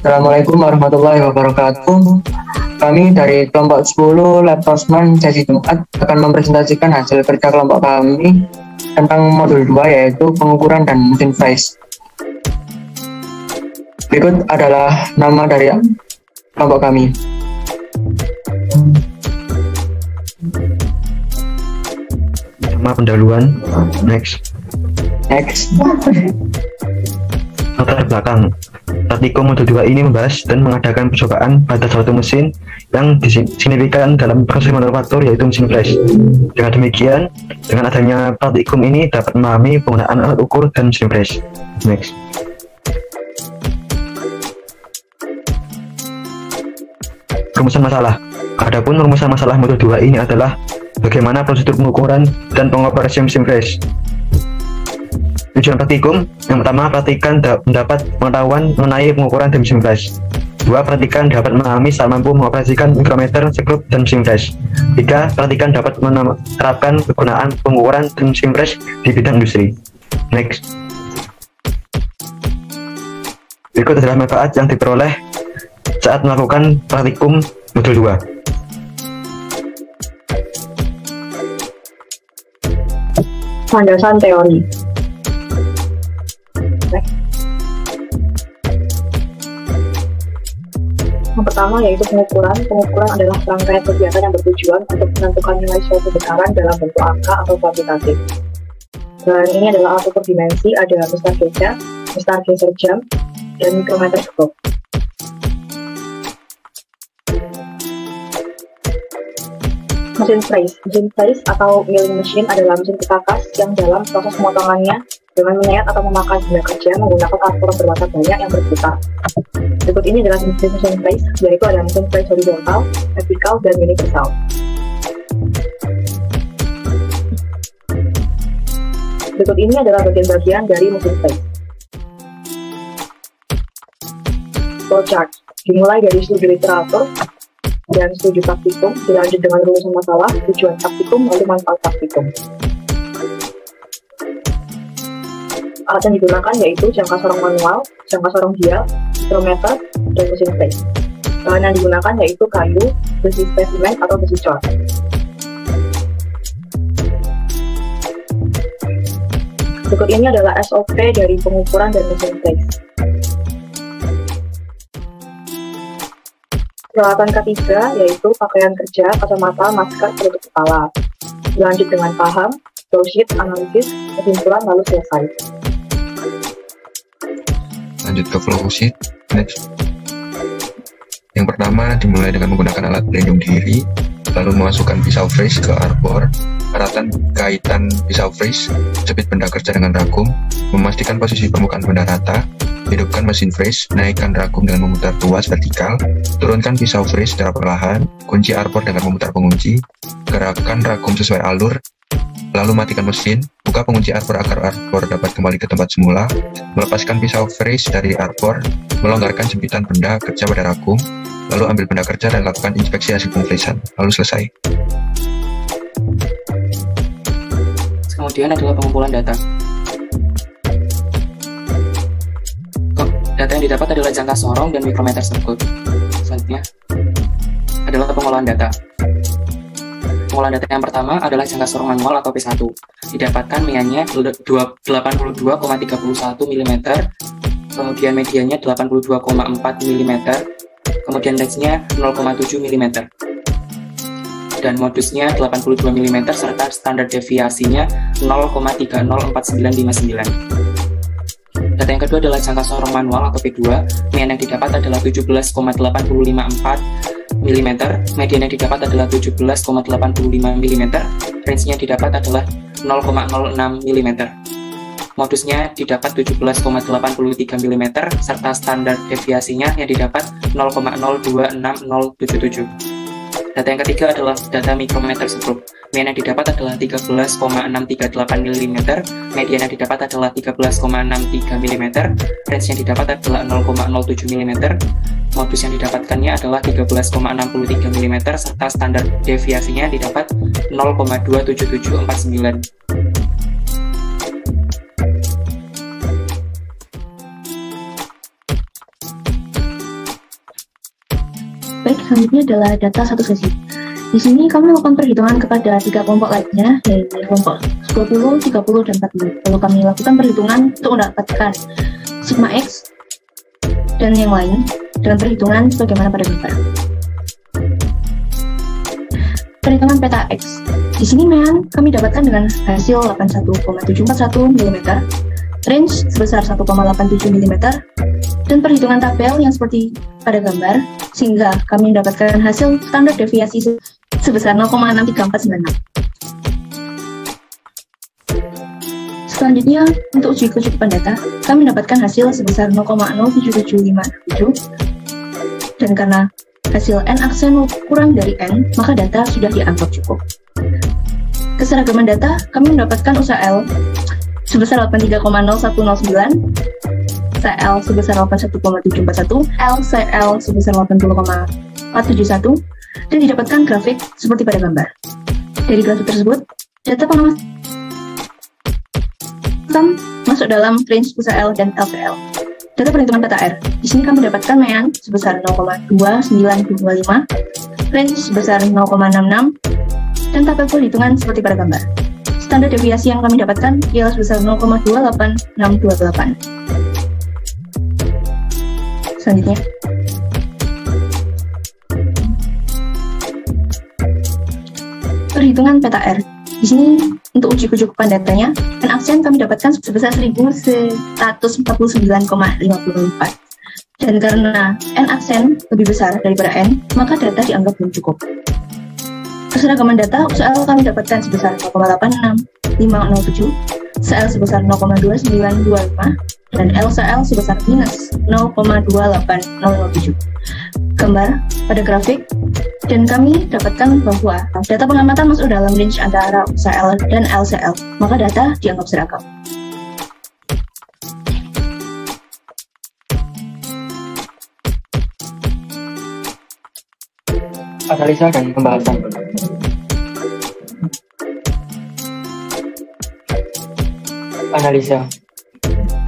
Assalamualaikum warahmatullahi wabarakatuh. Kami dari kelompok 10 Lab Rosman sesi Jumat akan mempresentasikan hasil kerja kelompok kami tentang modul 2 yaitu pengukuran dan mesin fresh. Berikut adalah nama dari kelompok kami. Nama pendahuluan, next. Latar belakang. Praktikum modul 2 ini membahas dan mengadakan percobaan pada suatu mesin yang signifikan dalam proses manufaktur yaitu mesin fresh. Dengan demikian, dengan adanya praktikum ini dapat memahami penggunaan alat ukur dan mesin fresh. Next. Rumusan masalah. Adapun rumusan masalah modul 2 ini adalah bagaimana prosedur pengukuran dan pengoperasian mesin fresh. Tujuan praktikum, yang pertama, praktikan mendapat pengetahuan mengenai pengukuran dan mesin fresh. 2. Praktikan dapat memahami saat mampu mengoperasikan mikrometer, skrup, dan mesin fresh. 3. Praktikan dapat menerapkan kegunaan pengukuran dan mesin fresh di bidang industri. Next. Berikut adalah manfaat yang diperoleh saat melakukan praktikum modul 2. Landasan teori. Yang pertama yaitu pengukuran. Pengukuran adalah rangkaian kegiatan yang bertujuan untuk menentukan nilai suatu bekaran dalam bentuk angka atau kuantitatif. Dan ini adalah alat ukur dimensi, ada mistar geja, mistar geser jam, dan mikrometer skop. Mesin fresh. Mesin fresh atau milling machine adalah mesin pitakas yang dalam proses pemotongannya dengan menyayat atau memakan benda kerja menggunakan arbor berwarna banyak yang berputar. Berikut ini adalah jenis mesin fresh, yaitu ada mesin fresh horizontal, vertikal, dan universal. Berikut ini adalah bagian-bagian dari mesin fresh. Flowchart dimulai dari studi literatur dan studi praktikum, dilanjut dengan rumusan masalah, tujuan praktikum, lalu manfaat praktikum. Alat yang digunakan yaitu jangka sorong manual, jangka sorong dial, mikrometer, dan mesin fresh. Bahan yang digunakan yaitu kayu, besi spesimen, atau besi cor. Berikut ini adalah SOP dari pengukuran dan mesin fresh. Peralatan ketiga yaitu pakaian kerja, kacamata, masker, penutup kepala. Dilanjut dengan paham, flowsheet, analisis, kesimpulan, lalu selesai. Lanjut ke flowsheet, next. Yang pertama dimulai dengan menggunakan alat pelindung diri, lalu memasukkan pisau fresh ke arbor, peralatan kaitan pisau fresh, jepit benda kerja dengan ragum, memastikan posisi permukaan benda rata, hidupkan mesin fresh, naikkan ragum dengan memutar tuas vertikal, turunkan pisau fresh secara perlahan, kunci arbor dengan memutar pengunci, gerakkan ragum sesuai alur, lalu matikan mesin, buka pengunci arbor agar arbor dapat kembali ke tempat semula, melepaskan pisau fresh dari arbor, melonggarkan jempitan benda kerja pada ragum, lalu ambil benda kerja dan lakukan inspeksi hasil pengfreshan, lalu selesai. Kemudian adalah pengumpulan data. Data yang didapat adalah jangka sorong dan mikrometer skrup. Selanjutnya adalah pengolahan data. Pengolahan data yang pertama adalah jangka sorong manual atau P1. Didapatkan miannya 82,31 mm, kemudian mediannya 82,4 mm, kemudian range-nya 0,7 mm, dan modusnya 82 mm serta standar deviasinya 0,304959. Data yang kedua adalah jangka sorong manual atau P2. Mian yang didapat adalah 17,854 mm, median yang didapat adalah 17,85 mm, range-nya didapat adalah 0,06 mm. Modusnya didapat 17,83 mm serta standar deviasinya yang didapat 0,026077. Data yang ketiga adalah data mikrometer skrup. Mian yang didapat adalah 13,638 mm, median yang didapat adalah 13,63 mm, range yang didapat adalah 0,07 mm, modus yang didapatkannya adalah 13,63 mm, serta standar deviasinya didapat 0,27749. Baik, selanjutnya adalah data satu sesi. Di sini kami melakukan perhitungan kepada 3 kelompok lainnya, yaitu kelompok 20, 30, dan 40. Lalu kami lakukan perhitungan untuk mendapatkan sigma X dan yang lain dengan perhitungan sebagaimana pada gambar. Perhitungan peta X. Di sini mean kami dapatkan dengan hasil 81,741 mm, range sebesar 1,87 mm, dan perhitungan tabel yang seperti pada gambar, sehingga kami mendapatkan hasil standar deviasi sebesar 0,63496. Selanjutnya, untuk uji kecukupan data, kami mendapatkan hasil sebesar 0,07757, dan karena hasil n aksen kurang dari n, maka data sudah dianggap cukup. Keseragaman data, kami mendapatkan USAL sebesar 83,0109, CL sebesar 81,741, LCL sebesar 80,471, dan didapatkan grafik seperti pada gambar. Dari grafik tersebut, data pengawasan masuk dalam range USAL dan LCL. Data perhitungan peta R. Di sini kami mendapatkan mean sebesar 0,2925, range sebesar 0,66, dan tabel perhitungan seperti pada gambar. Standar deviasi yang kami dapatkan ialah sebesar 0,28628. Selanjutnya, perhitungan peta R. Di sini untuk uji kecukupan datanya, n aksen kami dapatkan sebesar 1149,54. Dan karena n aksen lebih besar daripada n, maka data dianggap belum cukup. Keseragaman data USAL kami dapatkan sebesar 0,86507, CL sebesar 0,2925, dan LCL sebesar minus 0,28007. Gambar pada grafik, dan kami dapatkan bahwa data pengamatan masuk dalam range antara USAL dan LCL, maka data dianggap seragam. Analisa dan pembahasan. Analisa.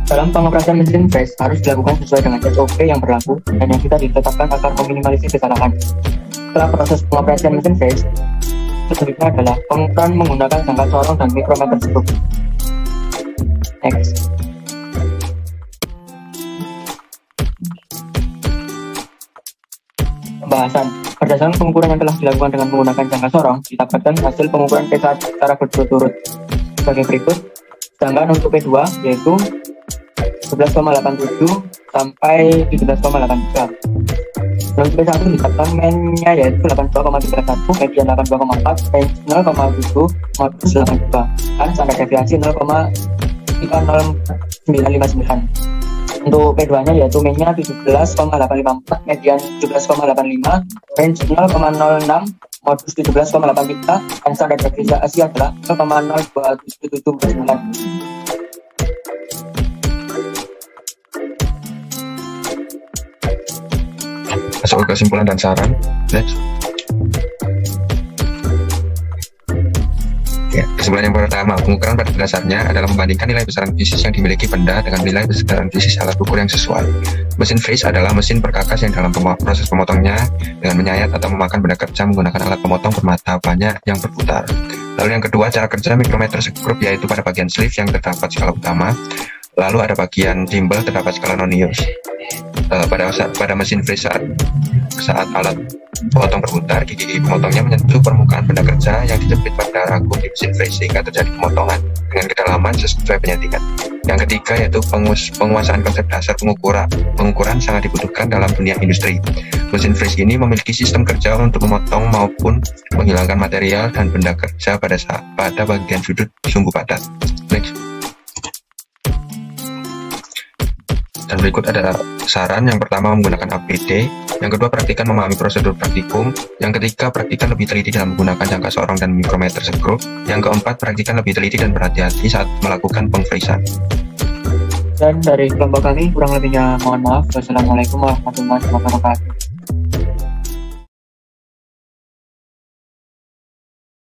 Dalam pengoperasian mesin fresh harus dilakukan sesuai dengan SOP yang berlaku dan yang sudah ditetapkan agar meminimalisir kesalahan. Setelah proses pengoperasian mesin fresh, selanjutnya adalah pengukuran menggunakan jangka sorong dan mikrometer skrup. Next. Pembahasan. Berdasarkan pengukuran yang telah dilakukan dengan menggunakan jangka sorong, didapatkan hasil pengukuran P1 secara berturut-turut sebagai berikut. Sedangkan untuk P2 yaitu 11,87 sampai 17,83. Dan untuk P1 didapatkan mean-nya yaitu 82,31, median 82,4, range 0,7, modus 82, dan standar deviasi 0,30959. Untuk P2-nya yaitu mean-nya 17,854, median 17,85, range 0,06, modus 17,83, dan standar deviasi adalah 0,02779. Masuk ke kesimpulan dan saran. Next. Ya, kesimpulan yang pertama, pengukuran pada dasarnya adalah membandingkan nilai besaran fisis yang dimiliki benda dengan nilai besaran fisis alat ukur yang sesuai. Mesin freeze adalah mesin perkakas yang dalam proses pemotongnya dengan menyayat atau memakan benda kerja menggunakan alat pemotong bermata banyak yang berputar. Lalu yang kedua, cara kerja mikrometer skrup yaitu pada bagian sleeve yang terdapat skala utama. Lalu ada bagian timbel terdapat skala nonius. Pada mesin freeze saat alat potong berputar, gigi pemotongnya menyentuh permukaan benda kerja yang dijepit pada ragum di mesin freeze sehingga terjadi pemotongan dengan kedalaman sesuai penyuntikan. Yang ketiga yaitu penguasaan konsep dasar pengukuran sangat dibutuhkan dalam dunia industri. Mesin freeze ini memiliki sistem kerja untuk memotong maupun menghilangkan material dan benda kerja pada bagian sudut sumbu padat. Next. Dan berikut ada saran. Yang pertama, menggunakan APD. Yang kedua, praktikan memahami prosedur praktikum. Yang ketiga, praktikan lebih teliti dalam menggunakan jangka sorong dan mikrometer skrup. Yang keempat, praktikan lebih teliti dan berhati-hati saat melakukan pengfreezan. Dan dari kelompok kami, kurang lebihnya mohon maaf. Wassalamualaikum warahmatullahi wabarakatuh.